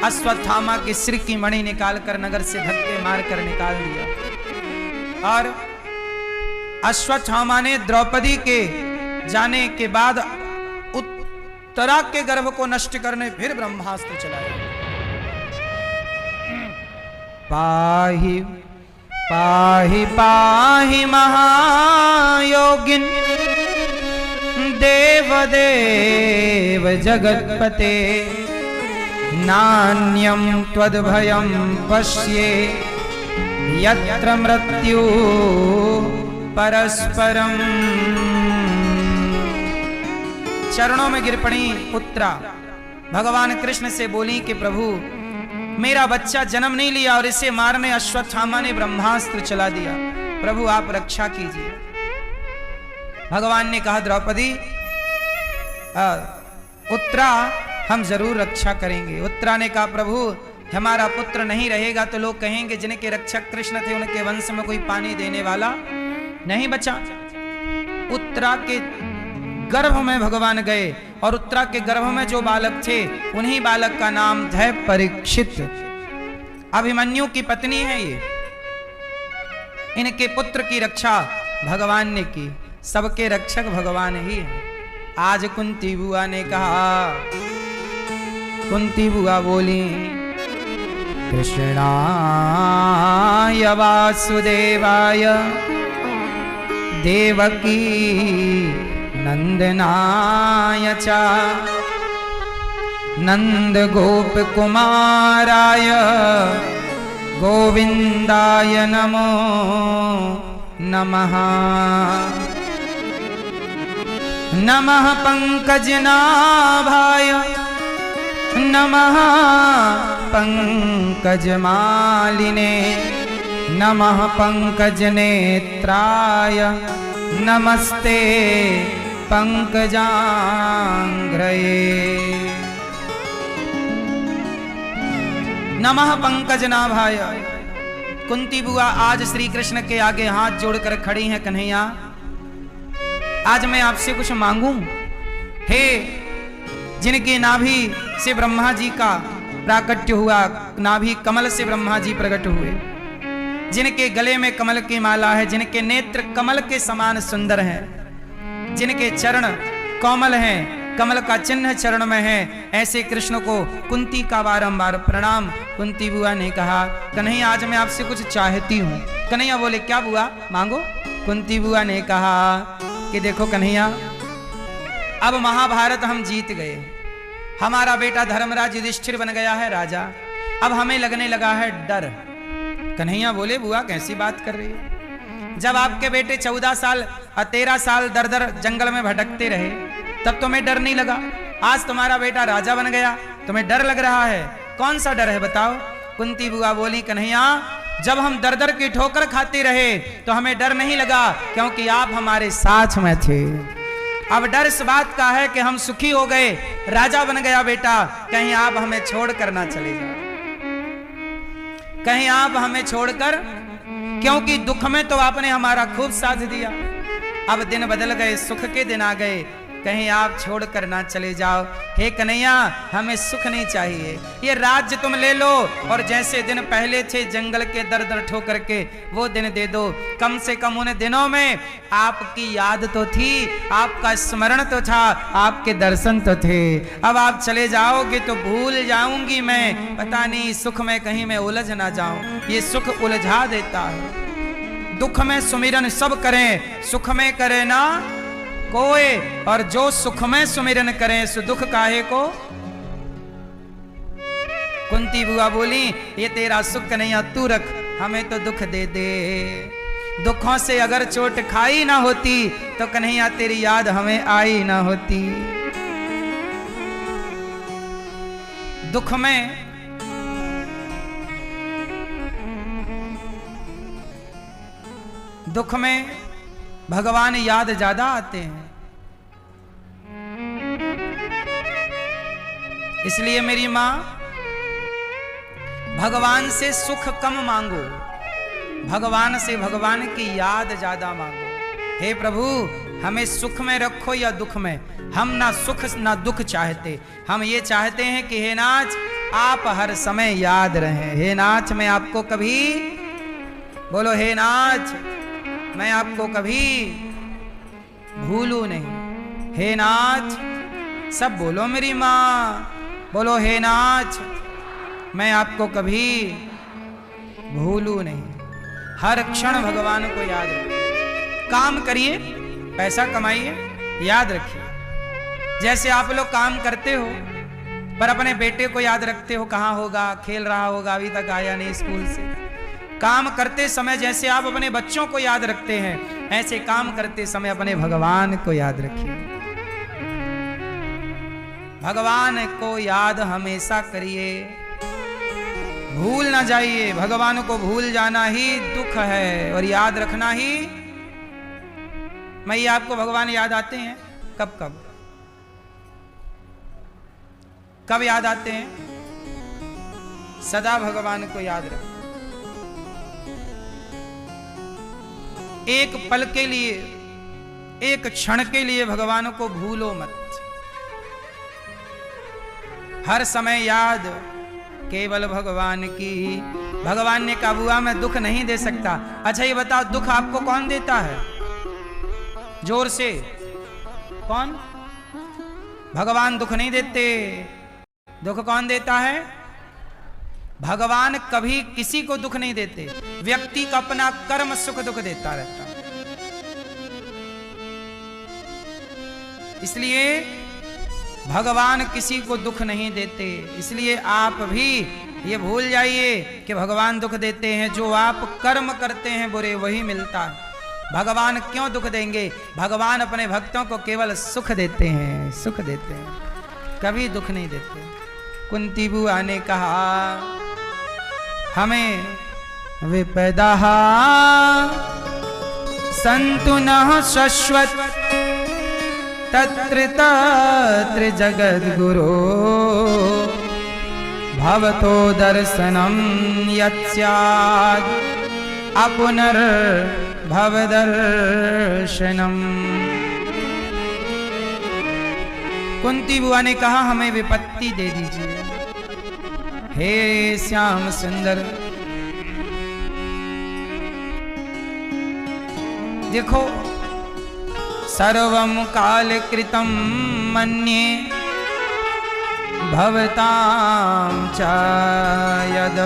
अश्वत्थामा के सिर की मणि निकालकर नगर से धक्के मारकर निकाल दिया। और अश्वत्थामा ने द्रौपदी के जाने के बाद उत्तरा के गर्भ को नष्ट करने फिर ब्रह्मास्त्र चलाया। पाहि पाहि पाहि महायोगिन देव देव जगत्पते नान्यं त्वद्भयं पश्ये यत्र मृत्यु परस्परम। चरणों में गिर पड़ी उत्तरा, भगवान कृष्ण से बोली कि प्रभु मेरा बच्चा जन्म नहीं लिया और इसे मारने अश्वत्थामा ने ब्रह्मास्त्र चला दिया, प्रभु आप रक्षा कीजिए। भगवान ने कहा द्रौपदी उत्तरा हम जरूर रक्षा करेंगे। उत्तरा ने कहा प्रभु हमारा पुत्र नहीं रहेगा तो लोग कहेंगे जिनके रक्षक कृष्ण थे उनके वंश में कोई पानी देने वाला नहीं बचा। उत्तरा के गर्भ में भगवान गए और उत्तरा के गर्भ में जो बालक थे उन्हीं बालक का नाम है परीक्षित। अभिमन्यु की पत्नी है ये। इनके पुत्र की रक्षा भगवान ने की। सबके रक्षक भगवान ही है। आज कुंती बुआ ने कहा, कुंती बुआ बोली कृष्णाय वासुदेवाय देवकी नंदनाय च नंद गोप कुमाराय गोविंदाय नमो नमः। नमः पंकजनाभाय नमः पंकजमालिने नमः पंकजनेत्राय नमस्ते पंकजांग्रये। नमः पंकजनाभाय। कुंती बुआ आज श्री कृष्ण के आगे हाथ जोड़कर खड़ी हैं। कन्हैया आज मैं आपसे कुछ मांगूं। हे जिनके नाभि से ब्रह्मा जी का प्राकट्य हुआ, नाभि कमल से ब्रह्मा जी प्रकट हुए, जिनके गले में कमल की माला है, जिनके नेत्र कमल के समान सुंदर हैं, जिनके चरण कोमल हैं, कमल का चिन्ह चरण में है, ऐसे कृष्ण को कुंती का बारंबार प्रणाम। कुंती बुआ ने कहा कन्हैया आज मैं आपसे कुछ चाहती हूँ। कन्हैया बोले क्या बुआ मांगो। कुंती बुआ ने कहा कि देखो कन्हैया अब महाभारत हम जीत गए, हमारा बेटा धर्मराज युधिष्ठिर बन गया है राजा, अब हमें लगने लगा है डर। कन्हैया बोले बुआ कैसी बात कर रही है, जब आपके बेटे 14 साल और 13 साल दर दर जंगल में भटकते रहे तब तुम्हें डर नहीं लगा, आज तुम्हारा बेटा राजा बन गया तुम्हें डर लग रहा है, कौन सा डर है बताओ। कुंती बुआ बोली कन्हैया जब हम दर दर की ठोकर खाते रहे तो हमें डर नहीं लगा क्योंकि आप हमारे साथ में थे। अब डर इस बात का है कि हम सुखी हो गए, राजा बन गया बेटा, कहीं आप हमें छोड़कर ना चले जाओ, कहीं आप हमें छोड़कर, क्योंकि दुख में तो आपने हमारा खूब साथ दिया, अब दिन बदल गए, सुख के दिन आ गए, कहीं आप छोड़कर ना चले जाओ। हे कन्हैया हमें सुख नहीं चाहिए, ये राज्य तुम ले लो और जैसे दिन पहले थे जंगल के दर दर ठोकर के वो दिन दे दो। कम से कम उन दिनों में आपकी याद तो थी, आपका स्मरण तो था, आपके दर्शन तो थे। अब आप चले जाओगे तो भूल जाऊंगी मैं, पता नहीं सुख में कहीं मैं उलझ ना जाऊं, ये सुख उलझा देता है। दुख में सुमिरन सब करें, सुख में करे ना कोई, और जो सुख में सुमिरन करें सो दुख काहे को। कुंती बुआ बोली ये तेरा सुख नहीं तू रख, हमें तो दुख दे दे। दुखों से अगर चोट खाई ना होती तो कन्हैया तेरी याद हमें आई ना होती। दुख में भगवान याद ज्यादा आते हैं, इसलिए मेरी मां भगवान से सुख कम मांगो, भगवान से भगवान की याद ज्यादा मांगो। हे प्रभु हमें सुख में रखो या दुख में, हम ना सुख ना दुख चाहते, हम ये चाहते हैं कि हे नाथ आप हर समय याद रहें। हे नाथ मैं आपको कभी, बोलो हे नाथ मैं आपको कभी भूलूं नहीं। हे नाथ, सब बोलो मेरी माँ, बोलो हे नाथ मैं आपको कभी भूलूं नहीं। हर क्षण भगवान को याद रखिए। काम करिए, पैसा कमाइए, याद रखिए। जैसे आप लोग काम करते हो पर अपने बेटे को याद रखते हो, कहाँ होगा, खेल रहा होगा, अभी तक आया नहीं स्कूल से। काम करते समय जैसे आप अपने बच्चों को याद रखते हैं, ऐसे काम करते समय अपने भगवान को याद रखिए। भगवान को याद हमेशा करिए, भूल ना जाइए। भगवान को भूल जाना ही दुख है और याद रखना ही। मैं आपको भगवान याद आते हैं कब कब कब याद आते हैं? सदा भगवान को याद रखें। एक पल के लिए, एक क्षण के लिए भगवान को भूलो मत। हर समय याद केवल भगवान की। भगवान ने कहा बुआ मैं दुख नहीं दे सकता। अच्छा ये बताओ दुख आपको कौन देता है? जोर से कौन? भगवान दुख नहीं देते। दुख कौन देता है? भगवान कभी किसी को दुख नहीं देते। व्यक्ति का अपना कर्म सुख दुख देता रहता है। इसलिए भगवान किसी को दुख नहीं देते। इसलिए आप भी ये भूल जाइए कि भगवान दुख देते हैं। जो आप कर्म करते हैं बुरे वही मिलता है। भगवान क्यों दुख देंगे? भगवान अपने भक्तों को केवल सुख देते हैं, सुख देते हैं, कभी दुख नहीं देते। कुंती बुआ ने कहा हमें विपदा संतु न शश्वत तत्र तत्र जगद्गुरो भवतो दर्शनम यत्स्यात् अपुनर् भवदर्शनम। कुंती बुआ ने कहा हमें विपत्ति दे दीजिए हे श्याम सुंदर। देखो सर्वं काल कृतं मन्ये भवतां च यद्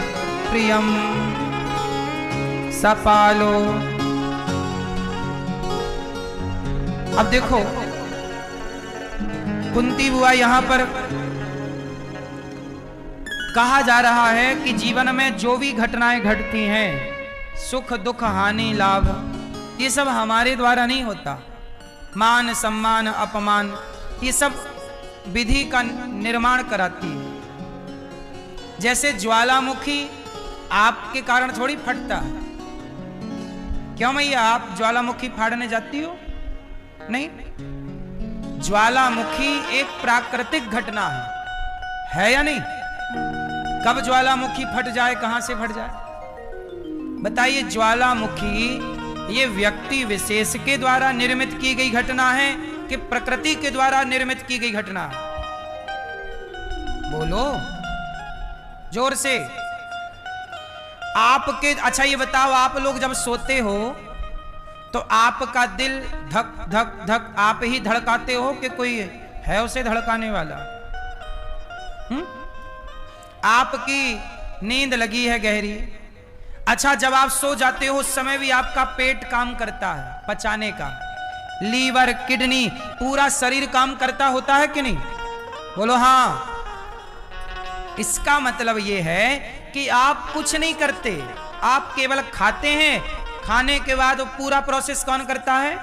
प्रियं सपालो। अब देखो कुंती बुआ यहां पर कहा जा रहा है कि जीवन में जो भी घटनाएं घटती हैं, सुख दुख हानि लाभ, ये सब हमारे द्वारा नहीं होता। मान सम्मान अपमान ये सब विधि का निर्माण कराती है। जैसे ज्वालामुखी आपके कारण थोड़ी फटता है। क्यों मैया आप ज्वालामुखी फाड़ने जाती हो? नहीं। ज्वालामुखी एक प्राकृतिक घटना है या नहीं? कब ज्वालामुखी फट जाए, कहां से फट जाए बताइए? ज्वालामुखी ये व्यक्ति विशेष के द्वारा निर्मित की गई घटना है कि प्रकृति के द्वारा निर्मित की गई घटना है? बोलो जोर से। आपके, अच्छा ये बताओ, आप लोग जब सोते हो तो आपका दिल धक धक धक आप ही धड़काते हो कि कोई है उसे धड़काने वाला? आपकी नींद लगी है गहरी। अच्छा जब आप सो जाते हो उस समय भी आपका पेट काम करता है पचाने का, लीवर किडनी पूरा शरीर काम करता होता है कि नहीं? बोलो हाँ। इसका मतलब यह है कि आप कुछ नहीं करते, आप केवल खाते हैं। खाने के बाद वो पूरा प्रोसेस कौन करता है?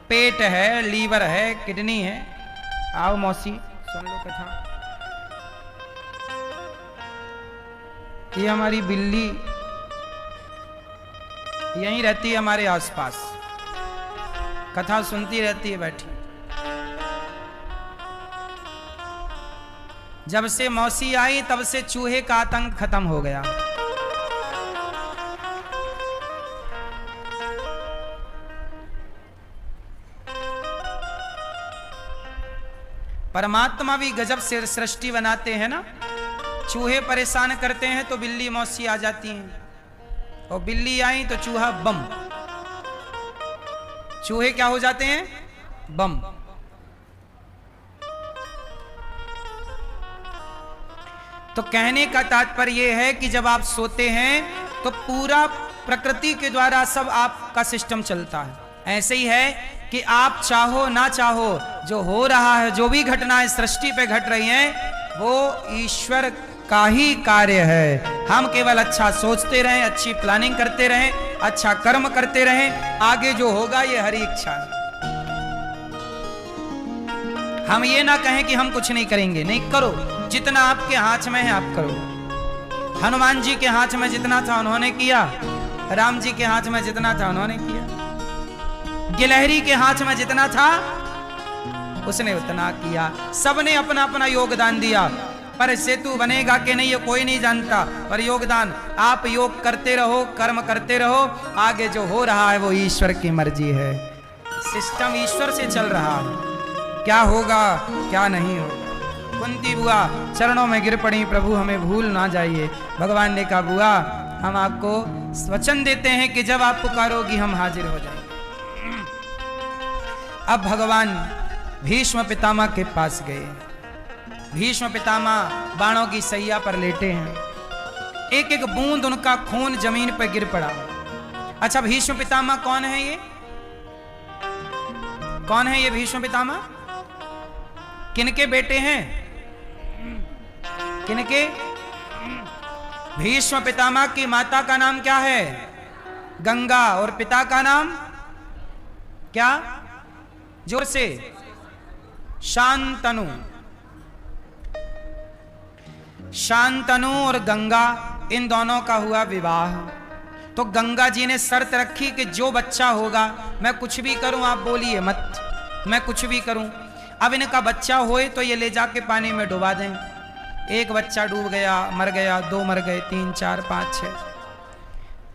पेट है, लीवर है, किडनी है। आओ मौसी सुन लो कथा। ये हमारी बिल्ली यहीं रहती है हमारे आसपास, कथा सुनती रहती है बैठी। जब से मौसी आई तब से चूहे का आतंक खत्म हो गया। परमात्मा भी गजब से सृष्टि बनाते हैं ना। चूहे परेशान करते हैं तो बिल्ली मौसी आ जाती हैं, और बिल्ली आई तो चूहा बम। चूहे क्या हो जाते हैं? बम। तो कहने का तात्पर्य यह है कि जब आप सोते हैं तो पूरा प्रकृति के द्वारा सब आपका सिस्टम चलता है। ऐसे ही है कि आप चाहो ना चाहो, जो हो रहा है, जो भी घटनाएं सृष्टि पे घट रही हैं, वो ईश्वर का ही कार्य है। हम केवल अच्छा सोचते रहें, अच्छी प्लानिंग करते रहें, अच्छा कर्म करते रहें, आगे जो होगा ये हरी इच्छा है। हम ये ना कहें कि हम कुछ नहीं करेंगे, नहीं, करो। जितना आपके हाथ में है आप करो। हनुमान जी के हाथ में जितना था उन्होंने किया, राम जी के हाथ में जितना था उन्होंने किया, गिलहरी के हाथ में जितना था उसने उतना किया। सबने अपना अपना योगदान दिया। पर सेतु बनेगा कि नहीं ये कोई नहीं जानता, पर योगदान आप योग करते रहो, कर्म करते रहो, आगे जो हो रहा है वो ईश्वर की मर्जी है। सिस्टम ईश्वर से चल रहा है, क्या होगा क्या नहीं होगा। कुंती बुआ चरणों में गिर पड़ी, प्रभु हमें भूल ना जाइए। भगवान ने कहा बुआ हम आपको वचन देते हैं कि जब आप पुकारोगी हम हाजिर हो जाएंगे। अब भगवान भीष्म पितामह के पास गए। भीष्म पितामह बाणों की सैया पर लेटे हैं, एक एक बूंद उनका खून जमीन पर गिर पड़ा। अच्छा, भीष्म पितामह कौन है ये? कौन है ये भीष्म पितामह? किनके बेटे हैं? किनके? भीष्म पितामह की माता का नाम क्या है? गंगा। और पिता का नाम क्या? जोर से। शांतनु। शांतनु और गंगा, इन दोनों का हुआ विवाह। तो गंगा जी ने शर्त रखी कि जो बच्चा होगा, मैं कुछ भी करूं आप बोलिए मत, मैं कुछ भी करूं। अब इनका बच्चा होए तो ये ले जाके पानी में डुबा दें। एक बच्चा डूब गया, मर गया, 2 मर गए, 3 4 5 6,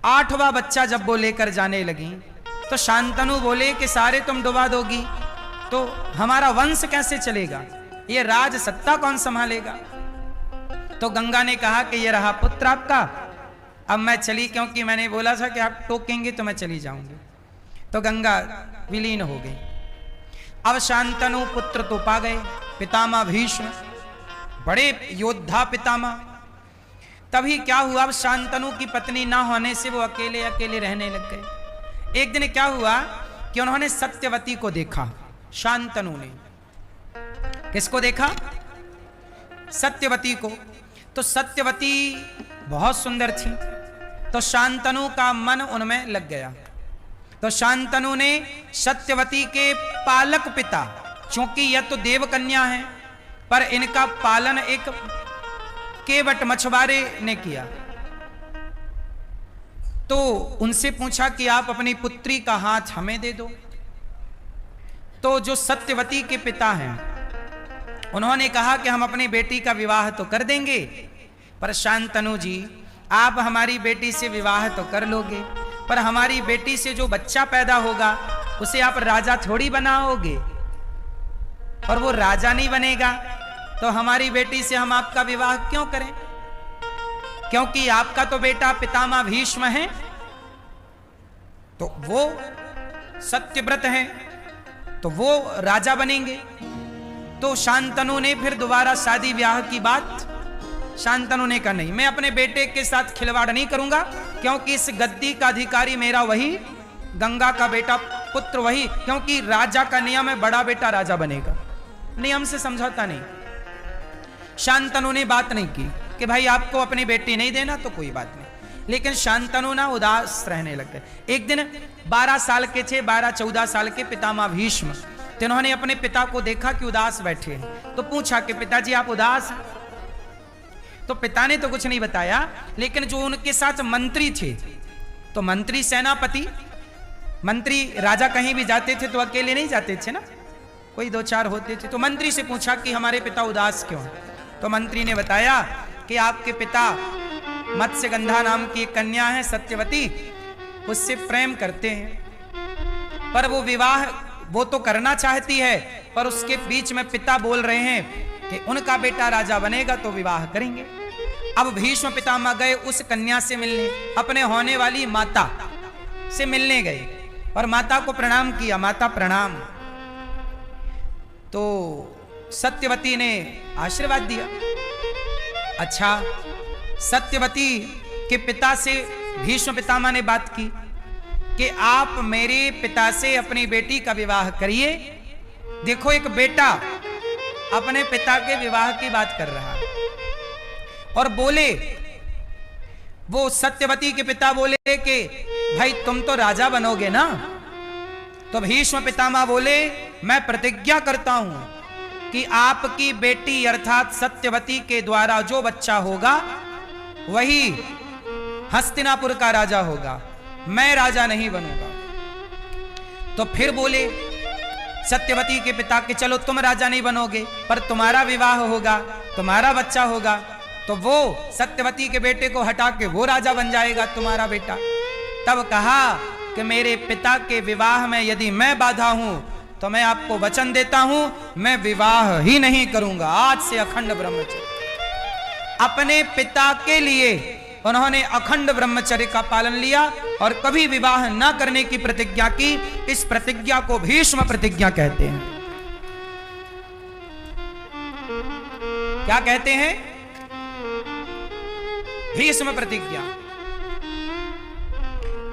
8वां बच्चा जब वो लेकर जाने लगी तो शांतनु बोले कि सारे तुम डुबा दोगी तो हमारा वंश कैसे चलेगा, ये राज सत्ता कौन संभालेगा। तो गंगा ने कहा कि ये रहा पुत्र आपका, अब मैं चली, क्योंकि मैंने बोला था कि आप टोकेंगे तो मैं चली जाऊंगी। तो गंगा विलीन हो गई। अब शांतनु पुत्र तो पा गए, पितामह भीष्म, बड़े योद्धा पितामह। तभी क्या हुआ, अब शांतनु की पत्नी ना होने से वो अकेले अकेले रहने लग गए। एक दिन क्या हुआ कि उन्होंने सत्यवती को देखा। शांतनु ने किसको देखा? सत्यवती को। तो सत्यवती बहुत सुंदर थी, तो शांतनु का मन उनमें लग गया। तो शांतनु ने सत्यवती के पालक पिता, चूंकि यह तो देव कन्या है, पर इनका पालन एक केवट मछुआरे ने किया, तो उनसे पूछा कि आप अपनी पुत्री का हाथ हमें दे दो। तो जो सत्यवती के पिता हैं उन्होंने कहा कि हम अपनी बेटी का विवाह तो कर देंगे, पर शांतनु जी आप हमारी बेटी से विवाह तो कर लोगे, पर हमारी बेटी से जो बच्चा पैदा होगा उसे आप राजा थोड़ी बनाओगे, और वो राजा नहीं बनेगा तो हमारी बेटी से हम आपका विवाह क्यों करें, क्योंकि आपका तो बेटा पितामह भीष्म है, तो वो सत्यव्रत है, तो वो राजा बनेंगे। तो शांतनु ने फिर दोबारा शादी ब्याह की बात, शांतनु ने कहा नहीं, मैं अपने बेटे के साथ खिलवाड़ नहीं करूंगा, क्योंकि इस गद्दी का अधिकारी मेरा वही, गंगा का बेटा पुत्र वही, क्योंकि राजा का नियम है बड़ा बेटा राजा बनेगा, नियम से समझौता नहीं। शांतनु ने बात नहीं की कि भाई आपको अपनी बेटी नहीं देना तो कोई बात नहीं, लेकिन शांतनु ना उदास रहने लग गए। एक दिन 12 साल के थे, 12-14 साल के पितामह भीष्म, तो इन्होंने अपने पिता को देखा कि उदास बैठे हैं, तो पूछा कि पिताजी आप उदास हैं? तो पिता ने तो कुछ नहीं बताया, लेकिन जो उनके साथ मंत्री थे, तो मंत्री सेनापति, मंत्री राजा कहीं भी जाते थे तो अकेले नहीं जाते थे ना, कोई 2-4 होते थे। तो मंत्री से पूछा कि हमारे पिता उदास क्यों हैं? तो मंत्री ने बताया कि आपके पिता मत्स्यगंधा नाम की एक कन्या है सत्यवती, उससे प्रेम करते हैं, पर वो विवाह वो तो करना चाहती है, पर उसके बीच में पिता बोल रहे हैं कि उनका बेटा राजा बनेगा तो विवाह करेंगे। अब भीष्म पितामह गए उस कन्या से मिलने, अपने होने वाली माता से मिलने गए और माता को प्रणाम किया, माता प्रणाम। तो सत्यवती ने आशीर्वाद दिया। अच्छा, सत्यवती के पिता से भीष्म पितामह ने बात की कि आप मेरे पिता से अपनी बेटी का विवाह करिए। देखो, एक बेटा अपने पिता के विवाह की बात कर रहा है और बोले, वो सत्यवती के पिता बोले कि भाई तुम तो राजा बनोगे ना। तो भीष्म पितामह बोले, मैं प्रतिज्ञा करता हूं कि आपकी बेटी अर्थात सत्यवती के द्वारा जो बच्चा होगा वही हस्तिनापुर का राजा होगा, मैं राजा नहीं बनूंगा। तो फिर बोले सत्यवती के पिता कि चलो तुम राजा नहीं बनोगे पर तुम्हारा विवाह होगा, तुम्हारा बच्चा होगा, तो वो सत्यवती के बेटे को हटा के वो राजा बन जाएगा तुम्हारा बेटा। तब कहा कि मेरे पिता के विवाह में यदि मैं बाधा हूं तो मैं आपको वचन देता हूं, मैं विवाह ही नहीं करूंगा, आज से अखंड ब्रह्मचर्य। अपने पिता के लिए उन्होंने अखंड ब्रह्मचर्य का पालन लिया और कभी विवाह न करने की प्रतिज्ञा की। इस प्रतिज्ञा को भीष्म प्रतिज्ञा कहते हैं। क्या कहते हैं? भीष्म प्रतिज्ञा।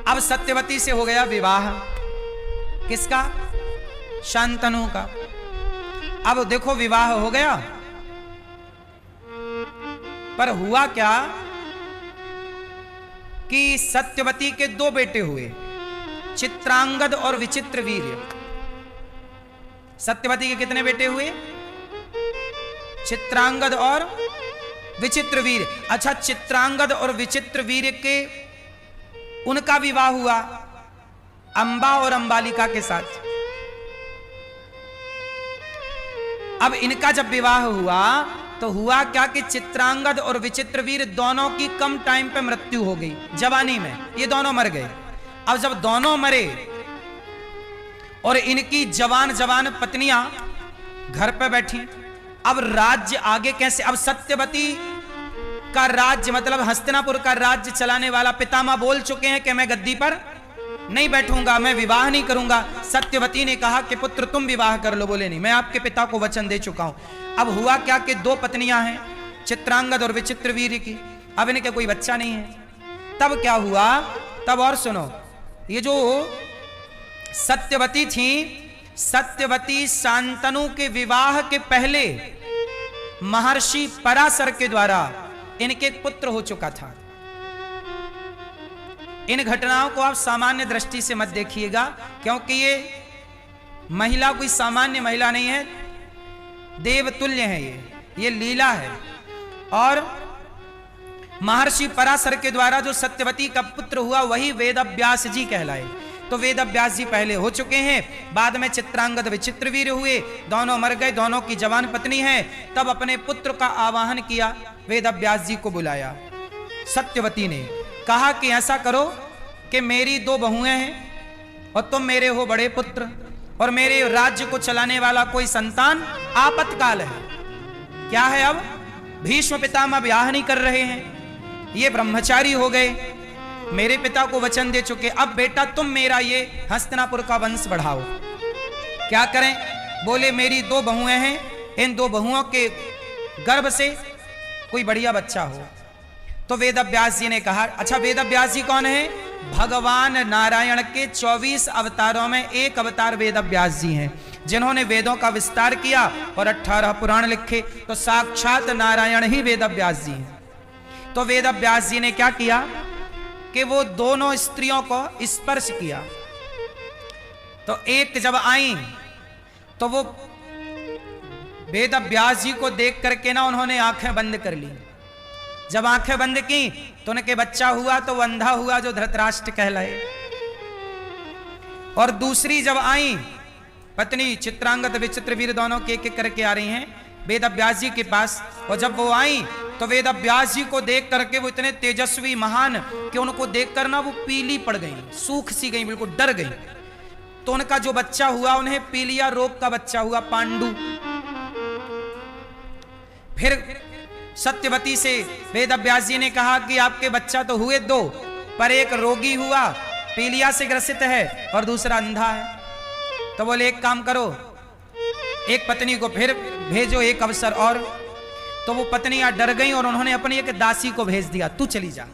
अब सत्यवती से हो गया विवाह, किसका? शांतनु का। अब देखो विवाह हो गया, पर हुआ क्या कि सत्यवती के दो बेटे हुए, चित्रांगद और विचित्रवीर्य। सत्यवती के कितने बेटे हुए? चित्रांगद और विचित्रवीर्य। अच्छा, चित्रांगद और विचित्रवीर्य के उनका विवाह हुआ अंबा और अंबालिका के साथ। अब इनका जब विवाह हुआ तो हुआ क्या कि चित्रांगद और विचित्रवीर्य दोनों की कम टाइम पे मृत्यु हो गई, जवानी में ये दोनों मर गए। अब जब दोनों मरे और इनकी जवान जवान पत्नियां घर पे बैठी, अब राज्य आगे कैसे? अब सत्यवती का राज्य मतलब हस्तिनापुर का राज्य चलाने वाला पितामह बोल चुके हैं कि मैं गद्दी पर नहीं बैठूंगा, मैं विवाह नहीं करूंगा। सत्यवती ने कहा कि पुत्र तुम विवाह कर लो। बोले नहीं, मैं आपके पिता को वचन दे चुका हूं। अब हुआ क्या कि दो पत्नियां हैं, चित्रांगद और विचित्रवीर्य की, अब इनके कोई बच्चा नहीं है। तब क्या हुआ? तब और सुनो, ये जो सत्यवती थी, सत्यवती शांतनु के विवाह के पहले महर्षि पराशर के द्वारा इनके एक पुत्र हो चुका था। इन घटनाओं को आप सामान्य दृष्टि से मत देखिएगा, क्योंकि ये महिला कोई सामान्य महिला नहीं है, देवतुल्य है, ये लीला है। और महर्षि पराशर के द्वारा जो सत्यवती का पुत्र हुआ वही वेदव्यास जी कहलाए। तो वेदव्यास जी पहले हो चुके हैं, बाद में चित्रांगद विचित्रवीर्य हुए, दोनों मर गए, दोनों की जवान पत्नी है। तब अपने पुत्र का आवाहन किया, वेदव्यास जी को बुलाया। सत्यवती ने कहा कि ऐसा करो कि मेरी दो बहुएं हैं और तुम मेरे हो बड़े पुत्र, और मेरे राज्य को चलाने वाला कोई संतान आपातकाल है। क्या है? अब भीष्म पितामह ब्याह नहीं कर रहे हैं, ये ब्रह्मचारी हो गए, मेरे पिता को वचन दे चुके, अब बेटा तुम मेरा ये हस्तिनापुर का वंश बढ़ाओ। क्या करें? बोले मेरी दो बहुएं हैं, इन दो बहुओं के गर्भ से कोई बढ़िया बच्चा हो। तो वेदव्यास जी ने कहा, अच्छा वेदव्यास जी कौन है? भगवान नारायण के 24 अवतारों में एक अवतार वेदव्यास जी हैं, जिन्होंने वेदों का विस्तार किया और 18 पुराण लिखे। तो साक्षात नारायण ही वेदव्यास जी हैं। तो वेदव्यास जी ने क्या किया कि वो दोनों स्त्रियों को स्पर्श किया। तो एक जब आई तो वो वेदव्यास जी को देख करके ना उन्होंने आंखें बंद कर ली। जब आंखें बंद की तो उनके बच्चा हुआ तो वो अंधा हुआ जो धृतराष्ट्र कहलाए। और दूसरी जब आई पत्नी चित्रांगद विचित्रवीर्य दोनों के एक एक करके आ रही हैं वेदव्यास जी के पास, और जब वो आई तो वेदव्यास जी को देख करके वो इतने तेजस्वी महान कि उनको देख कर ना वो पीली पड़ गई, सूख सी गई, बिल्कुल डर गई। तो उनका जो बच्चा हुआ उन्हें पीलिया रोग का बच्चा हुआ, पांडु। फिर सत्यवती से वेद व्यास जी ने कहा कि आपके बच्चा तो हुए दो, पर एक रोगी हुआ, पीलिया से ग्रसित है, और दूसरा अंधा है। तो बोले एक काम करो, एक पत्नी को फिर भेजो एक अवसर और। तो वो पत्नियां डर गईं और उन्होंने अपनी एक दासी को भेज दिया, तू चली जा।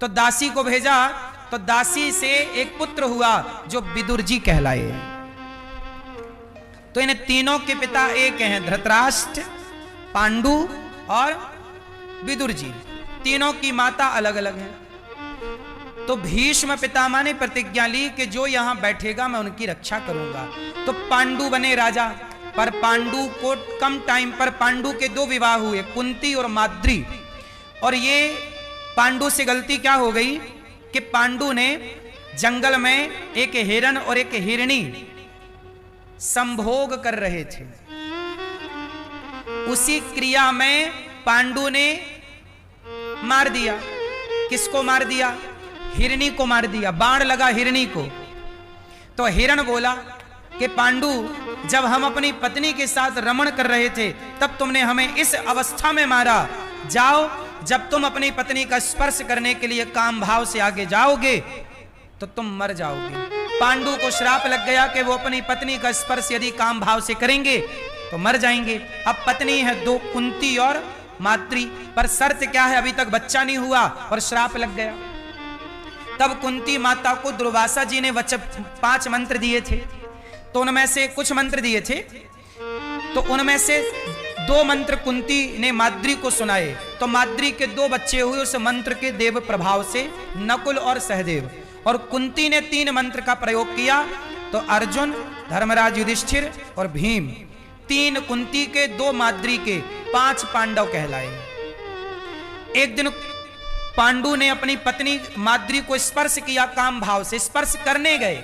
तो दासी को भेजा, तो दासी से एक पुत्र हुआ जो विदुर जी कहलाए। तो इन तीनों के पिता एक हैं, धृतराष्ट्र, पांडु और विदुर जी। तीनों की माता अलग अलग है। तो भीष्म पितामह ने प्रतिज्ञा ली कि जो यहां बैठेगा मैं उनकी रक्षा करूंगा। तो पांडु बने राजा, पर पांडु को कम टाइम पर पांडु के दो विवाह हुए, कुंती और माद्री। और ये पांडु से गलती क्या हो गई कि पांडु ने जंगल में एक हिरण और एक हिरणी संभोग कर रहे थे। उसी क्रिया में पांडु ने मार दिया। किसको मार दिया? हिरणी को मार दिया, बाण लगा हिरणी को। तो हिरण बोला कि पांडु, जब हम अपनी पत्नी के साथ रमण कर रहे थे तब तुमने हमें इस अवस्था में मारा। जाओ, जब तुम अपनी पत्नी का स्पर्श करने के लिए काम भाव से आगे जाओगे तो तुम मर जाओगे। पांडु को श्राप लग गया कि वो अपनी पत्नी का स्पर्श यदि काम भाव से करेंगे तो मर जाएंगे। अब पत्नी है दो, कुंती और माद्री, पर शर्त क्या है, अभी तक बच्चा नहीं हुआ और श्राप लग गया। तब कुंती माता को दुर्वासा जी ने 5 मंत्र दिए थे। तो उनमें से कुछ मंत्र दिए थे, तो उनमें से 2 मंत्र कुंती ने माद्री को सुनाए। तो माद्री के 2 बच्चे हुए उस मंत्र के देव प्रभाव से, नकुल और सहदेव। और कुंती ने 3 मंत्र का प्रयोग किया। तो अर्जुन, धर्मराज युधिष्ठिर और भीम, 3 कुंती के, 2 माद्री के, 5 पांडव कहलाए। एक दिन पांडु ने अपनी पत्नी माद्री को स्पर्श किया, काम भाव से स्पर्श करने गए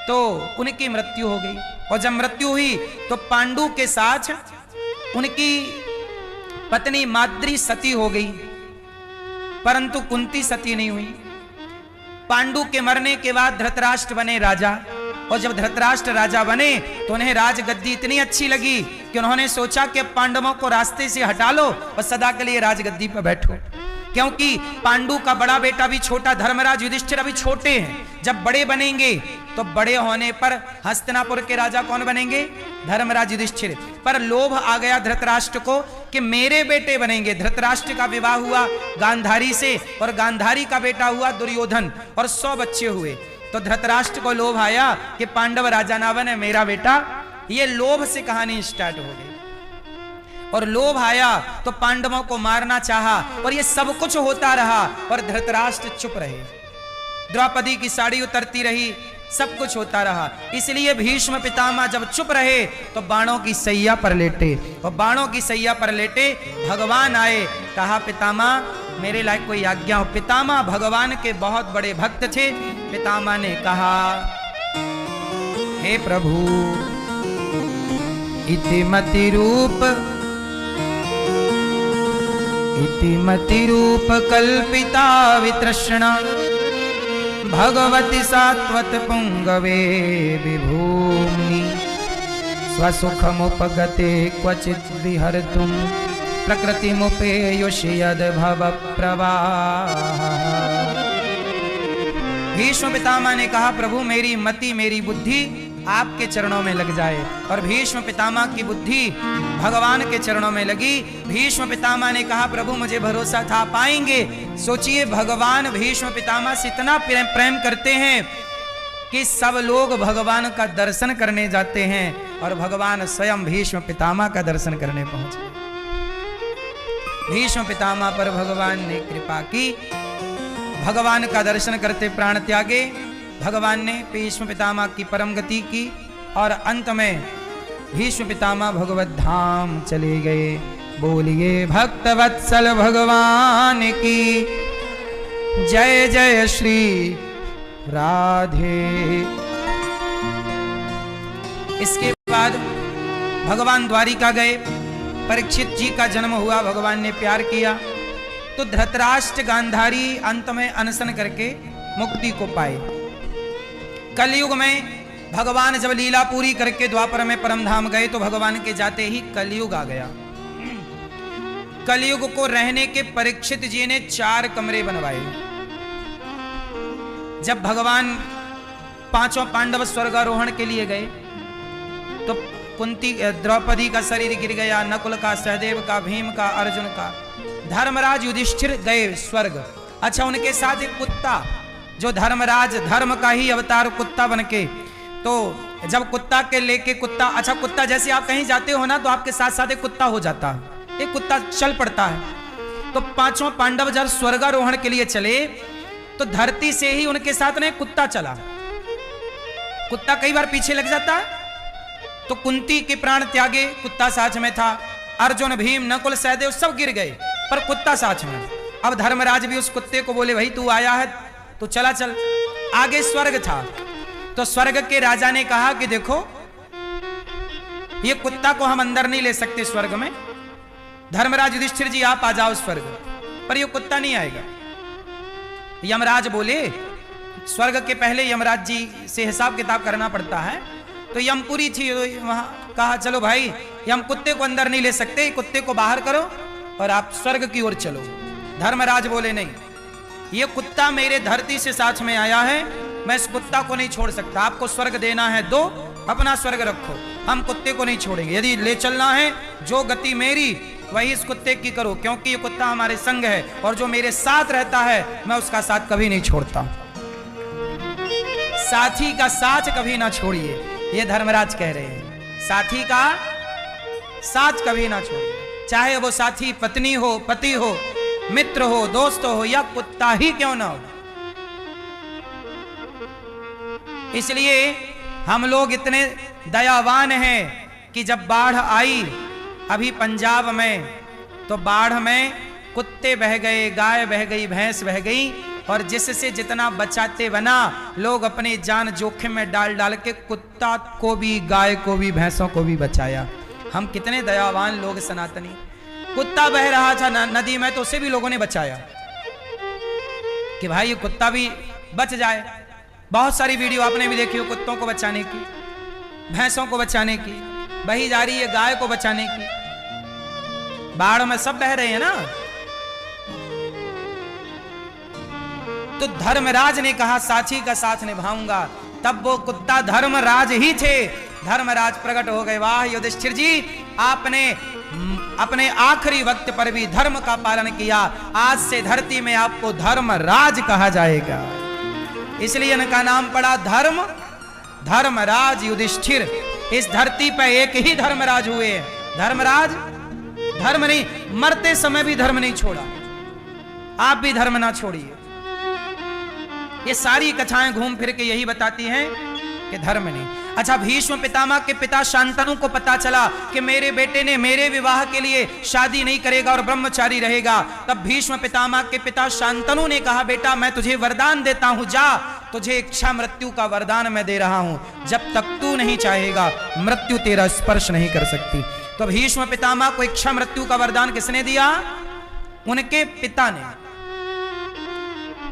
तो उनकी मृत्यु हो गई। और जब मृत्यु हुई तो पांडु के साथ उनकी पत्नी माद्री सती हो गई, परंतु कुंती सती नहीं हुई। पांडु के मरने के बाद धृतराष्ट्र बने राजा। और जब धृतराष्ट्र राजा बने तो उन्हें राजगद्दी इतनी अच्छी लगी कि उन्होंने सोचा कि पांडवों को रास्ते से हटा लो और सदा के लिए राजगद्दी पर बैठो। क्योंकि पांडु का बड़ा बेटा भी छोटा, धर्मराज युधिष्ठिर अभी छोटे हैं। जब बड़े बनेंगे तो बड़े होने पर हस्तिनापुर के राजा कौन बनेंगे? धर्मराज युधिष्ठिर। पर लोभ आ गया धृतराष्ट्र को कि मेरे बेटे बनेंगे। धृतराष्ट्र का विवाह हुआ गांधारी से और गांधारी का बेटा हुआ दुर्योधन और 100 बच्चे हुए। तो धृतराष्ट्र को लोभ आया कि पांडव राजा ना बने, मेरा बेटा। ये लोभ से कहानी स्टार्ट हो गई। और लोभ आया तो पांडवों को मारना चाहा और ये सब कुछ होता रहा और धृतराष्ट्र चुप रहे। द्रौपदी की साड़ी उतरती रही, सब कुछ होता रहा। इसलिए भीष्म पितामह जब चुप रहे तो बाणों की सैया पर लेटे। और बाणों की सैया पर लेटे भगवान आए। कहा, पितामह मेरे लायक कोई आज्ञा हो। पितामह भगवान के बहुत बड़े भक्त थे। पितामह ने कहा, हे प्रभु, इतिमति रूप कल्पिता वितृष्णा भगवती सात्वत पुंगवे विभूमि स्वसुखमुपगते क्वचित् विहर्तुं प्रकृतिमुपेयुषि यद् भव प्रवाह। भीष्म पितामह ने कहा, प्रभु मेरी मति, मेरी बुद्धि आपके चरणों में लग जाए। और भीष्म पितामह की बुद्धि भगवान के चरणों में लगी। भीष्म पितामह ने कहा, प्रभु मुझे भरोसा था पाएंगे। सोचिए, भगवान भीष्म पितामह से इतना प्रेम करते हैं कि सब लोग भगवान का दर्शन करने जाते हैं और भगवान स्वयं भीष्म पितामह का दर्शन करने पहुंचे। भीष्म पितामह पर भगवान ने कृपा की, भगवान का दर्शन करते प्राण त्यागे। भगवान ने भीष्म पितामह की परम गति की और अंत में भीष्म पितामह भगवत धाम चले गए। बोलिए भक्त वत्सल भगवान की जय जय श्री राधे। इसके बाद भगवान द्वारिका गए। परीक्षित जी का जन्म हुआ, भगवान ने प्यार किया तो धृतराष्ट्र गांधारी अंत में अनशन करके मुक्ति को पाए। कलयुग में भगवान जब लीला पूरी करके द्वापर में परम धाम गए तो भगवान के जाते ही कलयुग आ गया। कलयुग को रहने के परीक्षित जी ने 4 कमरे बनवाए। जब भगवान 5 पांडव स्वर्गारोहण के लिए गए तो कुंती द्रौपदी का शरीर गिर गया, नकुल का, सहदेव का, भीम का, अर्जुन का। धर्मराज युधिष्ठिर गए स्वर्ग। अच्छा, उनके साथ एक कुत्ता, जो धर्मराज धर्म का ही अवतार कुत्ता बनके, तो जब कुत्ता के लेके कुत्ता, अच्छा कुत्ता जैसे आप कहीं जाते हो ना तो आपके साथ साथ एक कुत्ता हो जाता है, एक कुत्ता चल पड़ता है। तो 5 पांडव जब स्वर्गारोहण के लिए चले तो धरती से ही उनके साथ में कुत्ता चला। कुत्ता कई बार पीछे लग जाता है, तो कुंती के प्राण त्यागे, कुत्ता साथ में था। अर्जुन, भीम, नकुल, सहदेव सब गिर गए पर कुत्ता साथ में। अब धर्मराज भी उस कुत्ते को बोले, भाई तू आया है तो चला चल। आगे स्वर्ग था तो स्वर्ग के राजा ने कहा कि देखो ये कुत्ता को हम अंदर नहीं ले सकते स्वर्ग में, धर्मराज युधिष्ठिर जी आप आ जाओ स्वर्ग, पर ये कुत्ता नहीं आएगा। यमराज बोले, स्वर्ग के पहले यमराज जी से हिसाब किताब करना पड़ता है, तो यमपुरी थी वहां, कहा चलो भाई हम कुत्ते को अंदर नहीं ले सकते, कुत्ते को बाहर करो और आप स्वर्ग की ओर चलो। धर्मराज बोले नहीं, ये कुत्ता मेरे धरती से साथ में आया है, मैं इस कुत्ता को नहीं छोड़ सकता। आपको स्वर्ग देना है दो, अपना स्वर्ग रखो, हम कुत्ते को नहीं छोड़ेंगे। यदि ले चलना है जो गति मेरी वही इस कुत्ते की करो, क्योंकि ये कुत्ता हमारे संग है और जो मेरे साथ रहता है मैं उसका साथ कभी नहीं छोड़ता। साथी का साथ कभी ना छोड़िए, ये धर्मराज कह रहे हैं, साथी का साथ कभी ना छोड़िए, चाहे वो साथी पत्नी हो, पति हो, मित्र हो, दोस्त हो या कुत्ता ही क्यों ना हो। इसलिए हम लोग इतने दयावान हैं कि जब बाढ़ आई अभी पंजाब में, तो बाढ़ में कुत्ते बह गए, गाय बह गई, भैंस बह गई, और जिससे जितना बचाते बना लोग अपनी जान जोखिम में डाल डाल के कुत्ता को भी, गाय को भी, भैंसों को भी बचाया। हम कितने दयावान लोग सनातनी। कुत्ता बह रहा था नदी में तो उसे भी लोगों ने बचाया कि भाई ये कुत्ता भी बच जाए। बहुत सारी वीडियो आपने भी देखी हो कुत्तों को बचाने की, भैंसों को बचाने की, बही जा रही है गाय को बचाने की। बाढ़ में सब बह रहे हैं ना। तो धर्मराज ने कहा साथी का साथ निभाऊंगा, तब वो कुत्ता धर्मराज ही थे। धर्मराज प्रकट हो गए, वाह युधिष्ठिर जी, आपने अपने आखिरी वक्त पर भी धर्म का पालन किया, आज से धरती में आपको धर्मराज कहा जाएगा। इसलिए इनका नाम पड़ा धर्म, धर्मराज युधिष्ठिर। इस धरती पर एक ही धर्मराज हुए हैं, धर्मराज। धर्म नहीं, मरते समय भी धर्म नहीं छोड़ा, आप भी धर्म ना छोड़िए। ये सारी कथाएं घूम फिर के यही बताती हैं कि धर्म नहीं। अच्छा, भीष्म पितामह के पिता शांतनु को पता चला कि मेरे बेटे ने मेरे विवाह के लिए शादी नहीं करेगा और ब्रह्मचारी रहेगा। तब भीष्म पितामह के पिता शांतनु ने कहा, बेटा मैं तुझे वरदान देता हूं, जा, तुझे इच्छा मृत्यु का वरदान मैं दे रहा हूं, जब तक तू नहीं चाहेगा मृत्यु तेरा स्पर्श नहीं कर सकती। तो भीष्म पितामह को इच्छा मृत्यु का वरदान किसने दिया? उनके पिता ने।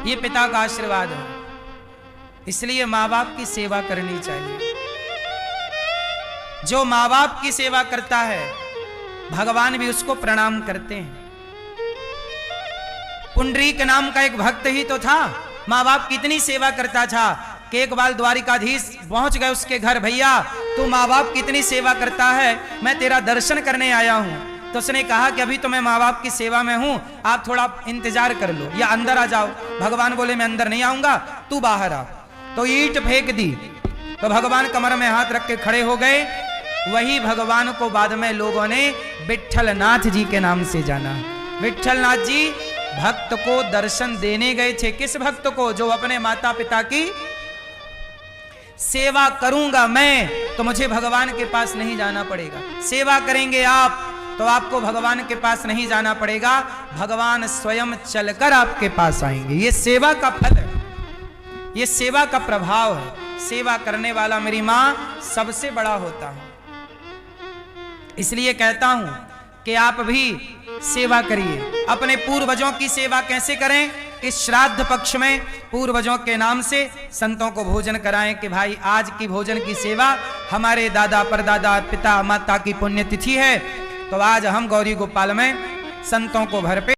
ये पिता का आशीर्वाद है। इसलिए माँ बाप की सेवा करनी चाहिए। जो माँ बाप की सेवा करता है भगवान भी उसको प्रणाम करते हैं। पुंडरीक नाम का एक भक्त ही तो था, माँ बाप की इतनी सेवा करता था कि एक बार द्वारिकाधीश पहुंच गए उसके घर, भैया तू माँ बाप की इतनी सेवा करता है, मैं तेरा दर्शन करने आया हूं। तो उसने कहा कि अभी तो मैं माँ बाप की सेवा में हूं, आप थोड़ा इंतजार कर लो या अंदर आ जाओ। भगवान बोले मैं अंदर नहीं आऊंगा, तू बाहर आ। तो ईंट फेंक दी, तो भगवान कमर में हाथ रख के खड़े हो गए। वही भगवान को बाद में लोगों ने विट्ठलनाथ जी के नाम से जाना। विट्ठलनाथ जी भक्त को दर्शन देने गए थे। किस भक्त को? जो अपने माता पिता की सेवा करूंगा मैं तो मुझे भगवान के पास नहीं जाना पड़ेगा। सेवा करेंगे आप तो आपको भगवान के पास नहीं जाना पड़ेगा, भगवान स्वयं चलकर आपके पास आएंगे। ये सेवा का फल है, ये सेवा का प्रभाव है। सेवा करने वाला मेरी मां सबसे बड़ा होता है। इसलिए कहता हूं कि आप भी सेवा करिए। अपने पूर्वजों की सेवा कैसे करें? इस श्राद्ध पक्ष में पूर्वजों के नाम से संतों को भोजन कराएं कि भाई आज की भोजन की सेवा हमारे दादा परदादा पिता माता की पुण्यतिथि है। तो आज हम गौरी गोपाल में संतों को भर पे